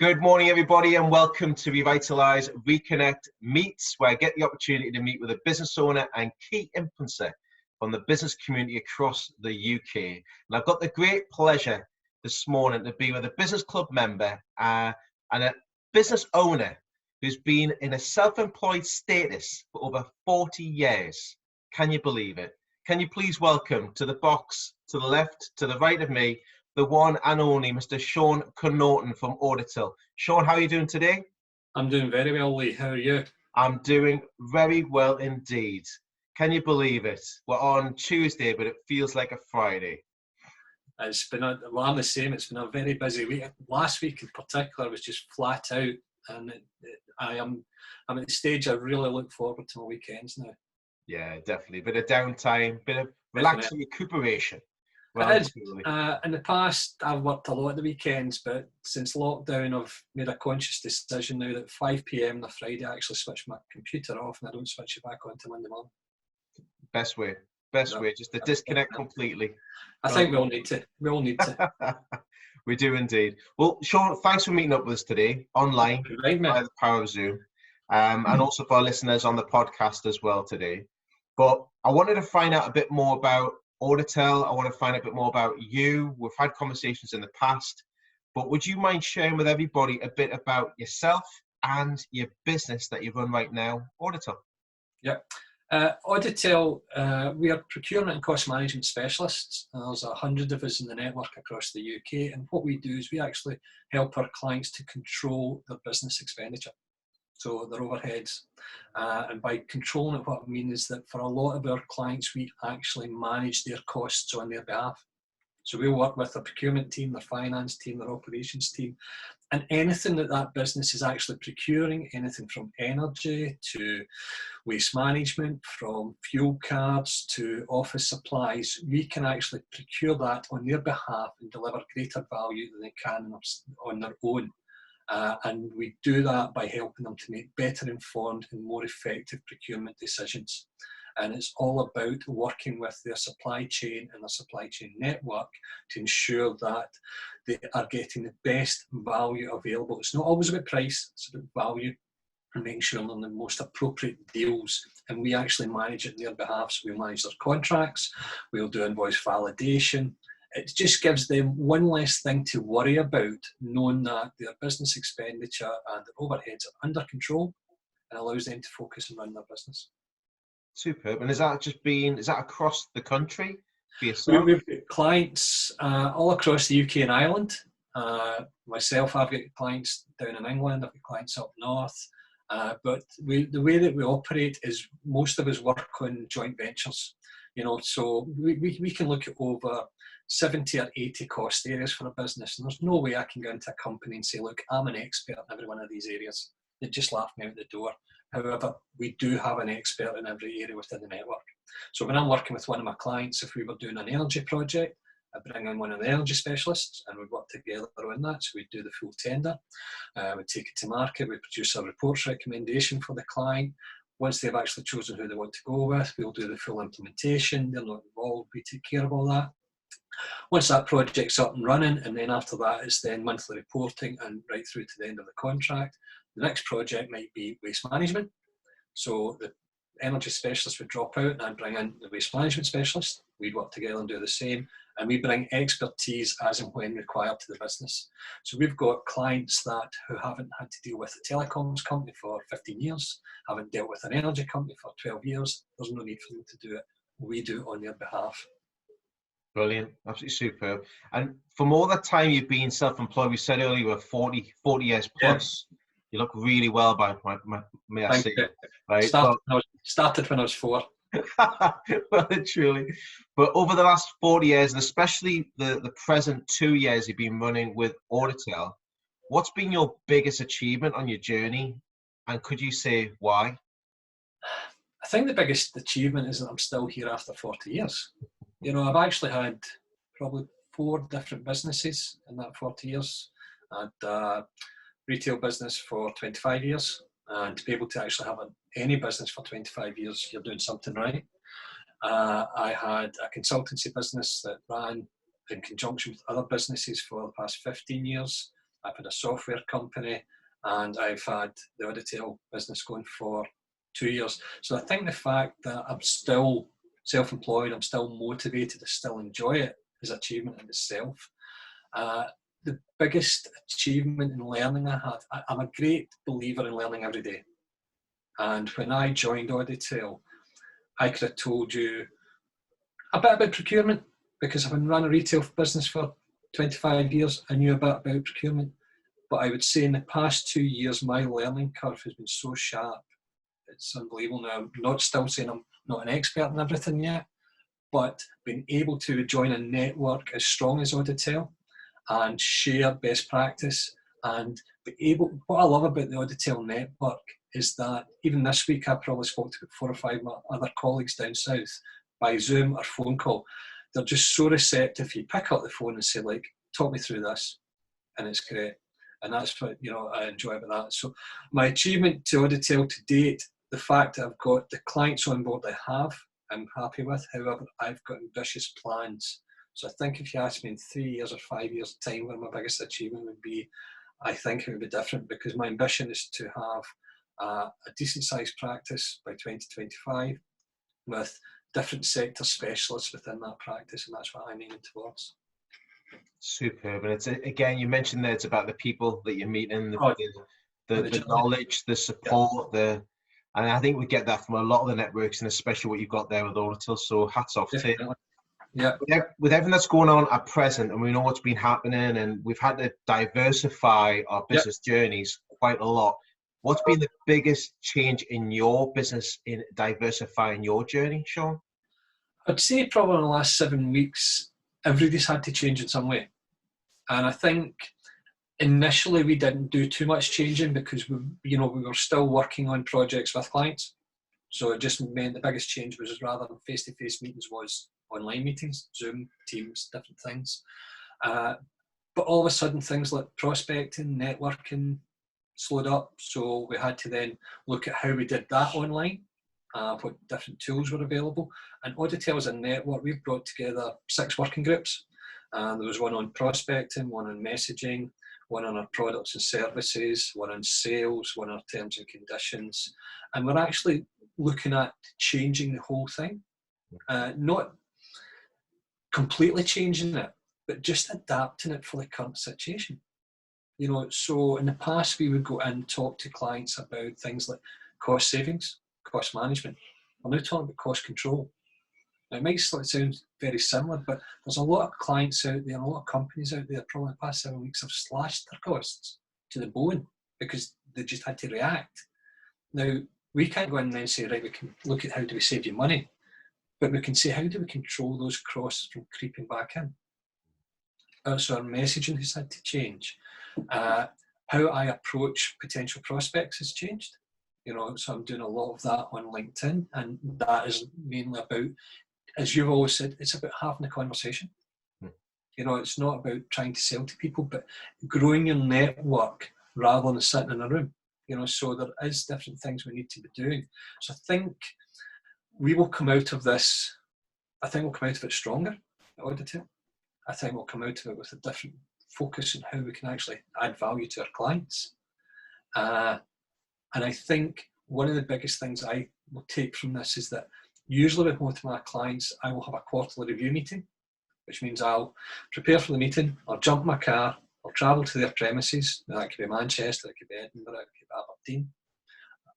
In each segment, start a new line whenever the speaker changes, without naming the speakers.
Good morning, everybody, and welcome to Revitalise ReConnect Meets, where I get the opportunity to meet with a business owner and key influencer from the business community across the UK. And I've got the great pleasure this morning to be with a business club member and a business owner who's been in a self-employed status for over 40 years. Can you believe it? Can you please welcome to the box, to the left, to the right of me, the one and only Mr. Sean Connaughton from Auditel. Sean, how are you doing today?
I'm doing very well, Lee. How are you?
I'm doing very well indeed. Can you believe it? We're on Tuesday, but it feels like a Friday.
It's been I'm the same. It's been a very busy week. Last week in particular was just flat out, and I'm at the stage I really look forward to my weekends now.
Yeah, definitely. Bit of downtime, bit of relaxing recuperation.
It is. In the past, I've worked a lot at the weekends, but since lockdown, I've made a conscious decision now that 5 p.m. on a Friday, I actually switch my computer off and I don't switch it back on until Monday morning.
Best way, just to disconnect completely.
I think we all need to. We all need to.
We do indeed. Well, Sean, thanks for meeting up with us today online by the power of Zoom, and also for our listeners on the podcast as well today. But I wanted to find out a bit more about Auditel. I want to find out a bit more about you. We've had conversations in the past, but would you mind sharing with everybody a bit about yourself and your business that you run right now, Auditel?
Yeah. Auditel, we are procurement and cost management specialists. There's 100 of us in the network across the UK, and what we do is we actually help our clients to control their business expenditure, so their overheads. And by controlling it, what I mean is that for a lot of our clients, we actually manage their costs on their behalf. So we'll work with their procurement team, their finance team, their operations team, and anything that business is actually procuring, anything from energy to waste management, from fuel cards to office supplies, we can actually procure that on their behalf and deliver greater value than they can on their own. And we do that by helping them to make better informed and more effective procurement decisions. And it's all about working with their supply chain and their supply chain network to ensure that they are getting the best value available. It's not always about price, it's about value and making sure they're on the most appropriate deals. And we actually manage it on their behalf. So we manage their contracts, we'll do invoice validation. It just gives them one less thing to worry about, knowing that their business expenditure and their overheads are under control, and allows them to focus and run their business.
Superb. And is that across the country for yourself?
We've got clients all across the UK and Ireland. Myself, I've got clients down in England, I've got clients up north. But the way that we operate is most of us work on joint ventures. So we can look at over 70 or 80 cost areas for a business, and there's no way I can go into a company and say, look, I'm an expert in every one of these areas. They'd just laugh me out the door. However, we do have an expert in every area within the network. So when I'm working with one of my clients, if we were doing an energy project, I bring in one of the energy specialists and we work together on that. So we do the full tender, we take it to market, we produce a reports recommendation for the client. Once they've actually chosen who they want to go with, we'll do the full implementation. They're not involved, we take care of all that. Once that project's up and running, and then after that it's then monthly reporting and right through to the end of the contract. The next project might be waste management. So the energy specialist would drop out and I'd bring in the waste management specialist. We'd work together and do the same. And we bring expertise as and when required to the business. So we've got clients who haven't had to deal with a telecoms company for 15 years, haven't dealt with an energy company for 12 years. There's no need for them to do it. We do it on their behalf.
Brilliant, absolutely superb. And from all the time you've been self-employed, we said earlier you were 40 years plus. Yeah. You look really well, may I say. Right?
Started when I was 4.
Well, truly. But over the last 40 years, and especially the present 2 years you've been running with Auditel, what's been your biggest achievement on your journey? And could you say why?
I think the biggest achievement is that I'm still here after 40 years. I've actually had probably 4 different businesses in that 40 years. I had a retail business for 25 years. And to be able to actually have any business for 25 years, you're doing something right. I had a consultancy business that ran in conjunction with other businesses for the past 15 years. I've had a software company, and I've had the Auditel business going for 2 years. So I think the fact that I'm still self-employed, I'm still motivated, I still enjoy it is achievement in itself. The biggest achievement in learning I had, I'm a great believer in learning every day. And when I joined Auditel, I could have told you a bit about procurement, because I've been running a retail business for 25 years. I knew a bit about procurement. But I would say in the past 2 years, my learning curve has been so sharp. It's unbelievable. Now, I'm not still saying I'm not an expert in everything yet, but being able to join a network as strong as Auditel and share best practice, and be able, what I love about the Auditel network is that even this week I probably spoke to 4 or 5 other colleagues down south by Zoom or phone call. They're just so receptive. You pick up the phone and say, like, talk me through this, and it's great. And that's what, you know, I enjoy about that. So my achievement to Auditel to date, the fact that I've got the clients on board I'm happy with. However, I've got ambitious plans. So I think if you ask me in 3 years or 5 years' time where my biggest achievement would be, I think it would be different, because my ambition is to have a decent sized practice by 2025 with different sector specialists within that practice, and that's what I'm aiming towards.
Superb. And it's, again, you mentioned that it's about the people that you're meeting, the knowledge, the support, and I think we get that from a lot of the networks, and especially what you've got there with Auditel. So hats off to you.
Yeah.
With everything that's going on at present, and we know what's been happening, and we've had to diversify our business journeys quite a lot. What's been the biggest change in your business in diversifying your journey, Sean?
I'd say probably in the last 7 weeks, everybody's had to change in some way. And I think initially we didn't do too much changing, because we were still working on projects with clients. So it just meant the biggest change was, rather than face-to-face meetings, was online meetings, Zoom, Teams, different things. But all of a sudden, things like prospecting, networking slowed up. So we had to then look at how we did that online, what different tools were available. And Auditel as a network, we've brought together 6 working groups. There was one on prospecting, one on messaging, one on our products and services, one on sales, one on terms and conditions. And we're actually looking at changing the whole thing. Not completely changing it, but just adapting it for the current situation. You know, so in the past we would go in and talk to clients about things like cost savings, cost management. We're now talking about cost control. Now, it might sound very similar, but there's a lot of clients out there and a lot of companies out there, probably in the past 7 weeks, have slashed their costs to the bone because they just had to react. Now, we can't go in and then say, right, we can look at how do we save you money, but we can say, how do we control those costs from creeping back in? So our messaging has had to change. How I approach potential prospects has changed. You know, so I'm doing a lot of that on LinkedIn, and that is mainly about, as you've always said, it's about having a conversation. You know, it's not about trying to sell to people, but growing your network rather than sitting in a room. You know, so there is different things we need to be doing. So I think we will come out of this, I think we'll come out of it stronger at Auditel. I think we'll come out of it with a different focus on how we can actually add value to our clients. And I think one of the biggest things I will take from this is that usually with most of my clients, I will have a quarterly review meeting, which means I'll prepare for the meeting, I'll jump in my car, I'll travel to their premises. Now, that could be Manchester, it could be Edinburgh, it could be Aberdeen.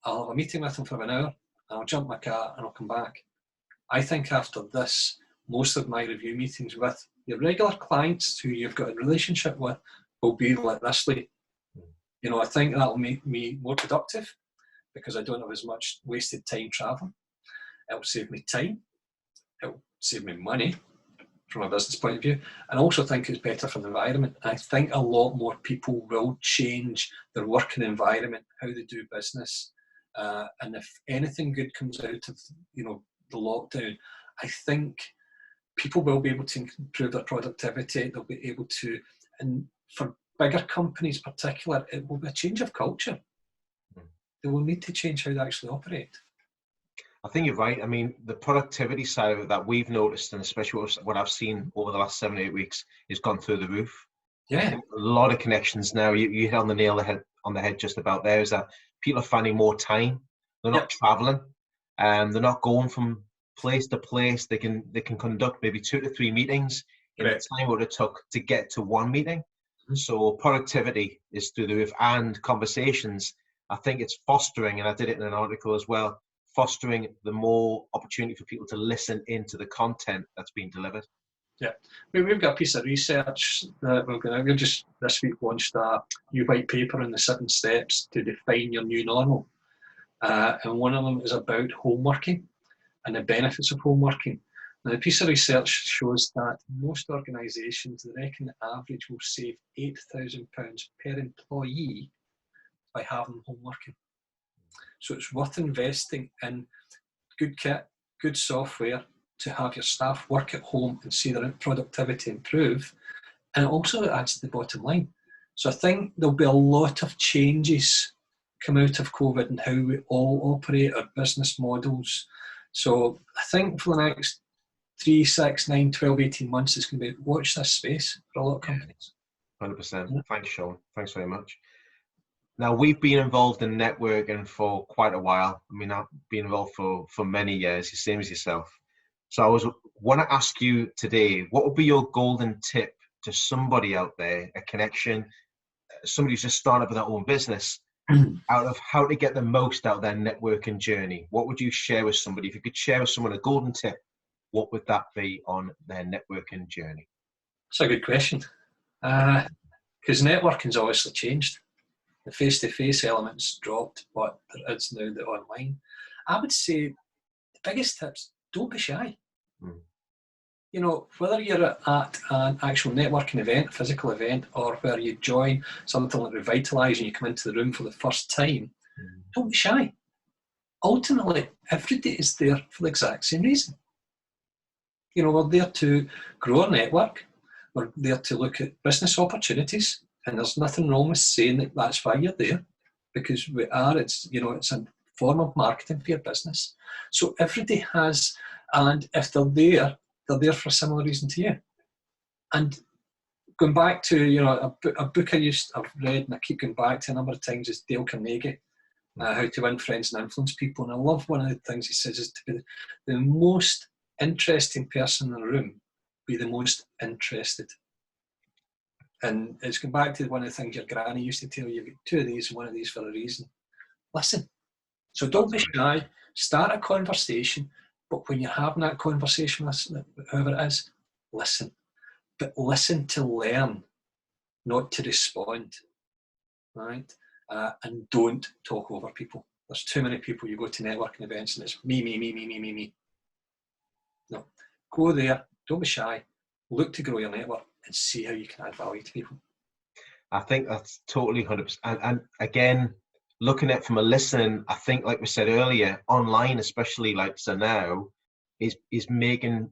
I'll have a meeting with them for an hour, and I'll jump in my car and I'll come back. I think after this, most of my review meetings with your regular clients who you've got a relationship with will be like this, Lee. You know, I think that'll make me more productive because I don't have as much wasted time traveling. It'll save me time. It'll save me money from a business point of view. And I also think it's better for the environment. I think a lot more people will change their working environment, how they do business. And if anything good comes out of, you know, the lockdown, I think people will be able to improve their productivity. They'll be able to, and for bigger companies in particular, it will be a change of culture. They will need to change how they actually operate.
I think you're right. I mean, the productivity side of it that we've noticed, and especially what I've seen over the last 7 or 8 weeks, has gone through the roof. I
Yeah.
think a lot of connections now, you hit on the nail on the head just about there, is that people are finding more time. They're not
Yep.
traveling, and they're not going from place to place. They can conduct maybe 2 to 3 meetings in the
Correct.
time what it took to get to one meeting.
Mhm.
So productivity is through the roof, and conversations. I think it's fostering, and I did it in an article as well, fostering the more opportunity for people to listen into the content that's being delivered.
Yeah, we've got a piece of research that we've just this week launched a new white paper on the 7 steps to define your new normal. And one of them is about home working and the benefits of home working. Now, the piece of research shows that most organisations, they reckon the average will save £8,000 per employee by having home working. So it's worth investing in good kit, good software to have your staff work at home and see their productivity improve. And it also adds to the bottom line. So I think there'll be a lot of changes come out of COVID and how we all operate our business models. So I think for the next 3, 6, 9, 12, 18 months, it's going to be watch this space for a lot of companies.
100%.
Yeah.
Thanks, Sean. Thanks very much. Now, we've been involved in networking for quite a while. I mean, I've been involved for many years, the same as yourself. So I want to ask you today, what would be your golden tip to somebody out there, a connection, somebody who's just started up their own business, out of how to get the most out of their networking journey? What would you share with somebody? If you could share with someone a golden tip, what would that be on their networking journey?
That's a good question. Because networking's obviously changed. The face-to-face element's dropped, but there is now the online. I would say the biggest tips, don't be shy.
Mm.
You know, whether you're at an actual networking event, a physical event, or where you join something like Revitalise and you come into the room for the first time, don't be shy. Ultimately, everybody is there for the exact same reason. You know, we're there to grow our network. We're there to look at business opportunities, and there's nothing wrong with saying that that's why you're there, because it's a form of marketing for your business. So everybody has, and if they're there for a similar reason to you. And going back to, a book I've read and I keep going back to a number of times is Dale Carnegie, How to Win Friends and Influence People. And I love one of the things he says is to be the most interesting person in the room, be the most interested. And it's going back to one of the things your granny used to tell you, you've got 2 of these and 1 of these for a reason. Listen. So don't be shy, start a conversation, but when you're having that conversation with whoever it is, listen. But listen to learn, not to respond, right? And don't talk over people. There's too many people. You go to networking events and it's me. No, go there, don't be shy, look to grow your network and see how you can add value to people.
I think that's totally 100%. And again, looking at it from a listening, I think, like we said earlier, online, especially like so now, is making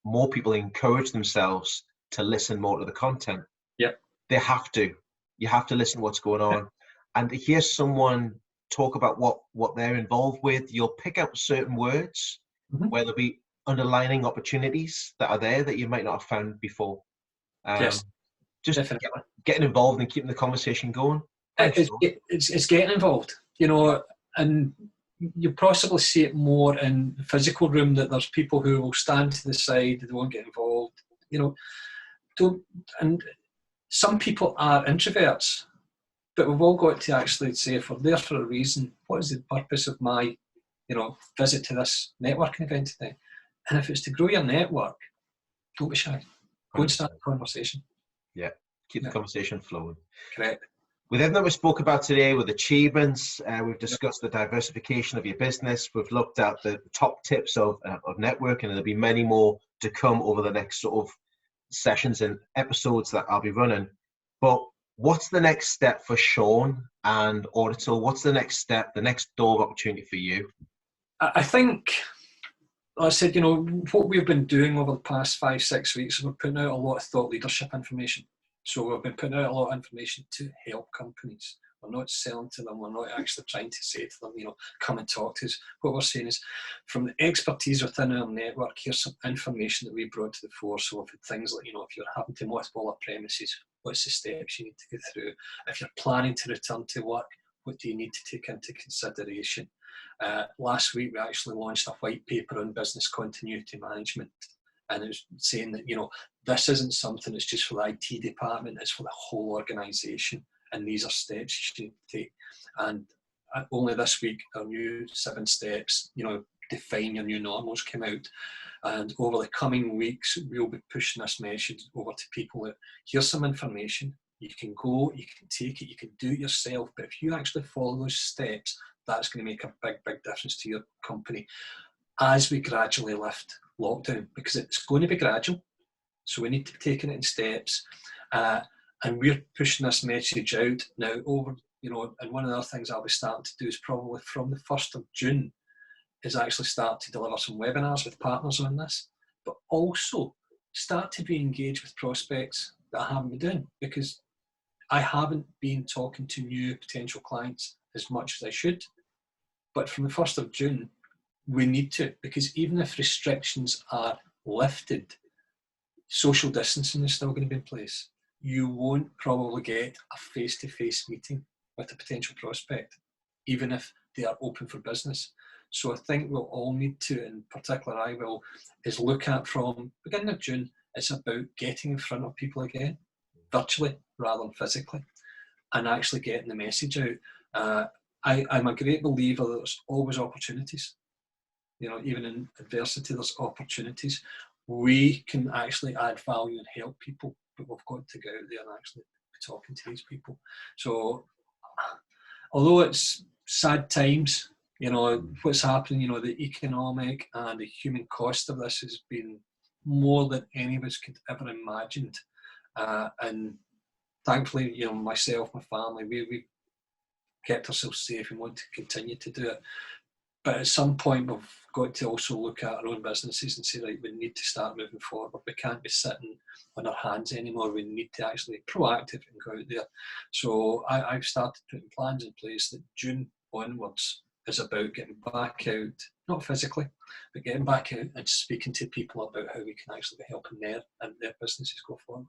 more people encourage themselves to listen more to the content.
Yep.
They have to. You have to listen to what's going on. Yep. And to hear someone talk about what they're involved with, you'll pick up certain words, where there'll be underlining opportunities that are there that you might not have found before.
Yes,
just
definitely.
Getting involved and keeping the conversation going.
It's getting involved, and you possibly see it more in the physical room, that there's people who will stand to the side, they won't get involved, and some people are introverts, but we've all got to actually say, if we're there for a reason, what is the purpose of my visit to this networking event today? And if it's to grow your network, don't be shy, go and start a conversation.
Yeah, keep the conversation flowing.
Correct.
With everything we spoke about today, with achievements, we've discussed the diversification of your business. We've looked at the top tips of networking, and there'll be many more to come over the next sort of sessions and episodes that I'll be running. But what's the next step for Sean and Auditel? What's the next step, the next door of opportunity for you?
I think, like I said, what we've been doing over the past 5, 6 weeks, we're putting out a lot of thought leadership information. So we've been putting out a lot of information to help companies. We're not selling to them. We're not actually trying to say to them, come and talk to us. What we're saying is, from the expertise within our network, here's some information that we brought to the fore. So if things like, if you're having to mothball a premises, What's the steps you need to go through? If you're planning to return to work, what do you need to take into consideration? Last week, we actually launched a white paper on business continuity management. And it was saying that, this isn't something that's just for the IT department, it's for the whole organisation. And these are steps you need to take. And only this week, our new 7 steps, define your new normals came out. And over the coming weeks, we'll be pushing this message over to people that here's some information. You can go, you can take it, you can do it yourself. But if you actually follow those steps, that's going to make a big, big difference to your company as we gradually lift lockdown, because it's going to be gradual. So we need to be taking it in steps. And we're pushing this message out now over, and one of the other things I'll be starting to do is probably from the 1st of June is actually start to deliver some webinars with partners on this, but also start to be engaged with prospects that I haven't been doing, because I haven't been talking to new potential clients as much as I should. But from the 1st of June, we need to, because even if restrictions are lifted, social distancing is still going to be in place. You won't probably get a face-to-face meeting with a potential prospect, even if they are open for business. So I think we'll all need to, in particular I will, is look at from beginning of June, it's about getting in front of people again, virtually rather than physically, and actually getting the message out. I'm a great believer that there's always opportunities. Even in adversity, there's opportunities. We can actually add value and help people, but we've got to go out there and actually be talking to these people. So although it's sad times, what's happening, the economic and the human cost of this has been more than any of us could ever imagined. And thankfully, myself, my family, we kept ourselves safe and want to continue to do it. But at some point, we've got to also look at our own businesses and say, right, we need to start moving forward. We can't be sitting on our hands anymore. We need to actually be proactive and go out there. So I've started putting plans in place that June onwards is about getting back out, not physically, but getting back out and speaking to people about how we can actually be helping their businesses go forward.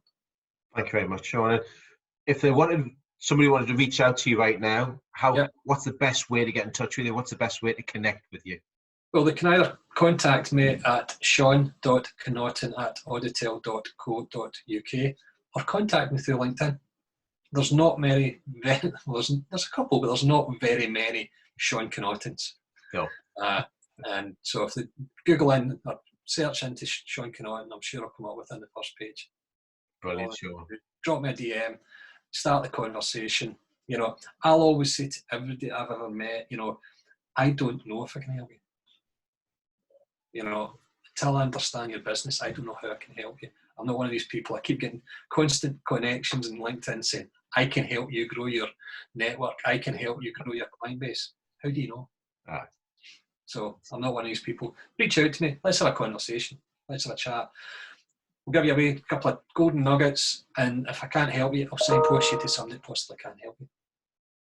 Thank you very much, Sean. If somebody wanted to reach out to you right now, what's the best way to get in touch with you? What's the best way to connect with you?
Well, they can either contact me at Sean.Connaughton at Auditel.co.uk or contact me through LinkedIn. There's not many, there's a couple, but there's not very many Sean Connaughtons.
No.
And so if they Google in or search into Sean Connaughton, I'm sure I'll come up within the first page.
Brilliant, Sean.
Drop me a DM, start the conversation. I'll always say to everybody I've ever met, I don't know if I can help you. Until I understand your business, I don't know how I can help you. I'm not one of these people. I keep getting constant connections in LinkedIn saying, I can help you grow your network. I can help you grow your client base. How do you know? So I'm not one of these people. Reach out to me. Let's have a conversation. Let's have a chat. We'll give you away a couple of golden nuggets. And if I can't help you, I'll signpost you to somebody that possibly can help you.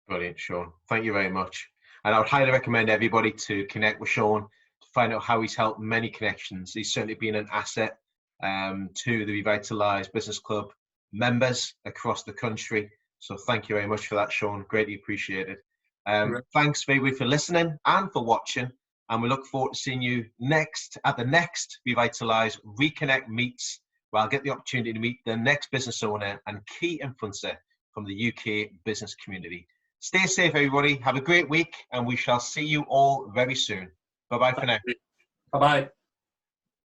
Brilliant,
Sean. Thank you very much. And I would highly recommend everybody to connect with Sean to find out how he's helped many connections. He's certainly been an asset to the Revitalise Business Club members across the country. So thank you very much for that, Sean. Greatly appreciated. Thanks, everybody, for listening and for watching. And we look forward to seeing you at the next Revitalise ReConnect Meets, where I'll get the opportunity to meet the next business owner and key influencer from the UK business community. Stay safe, everybody. Have a great week, and we shall see you all very soon. Bye-bye for now.
Bye-bye.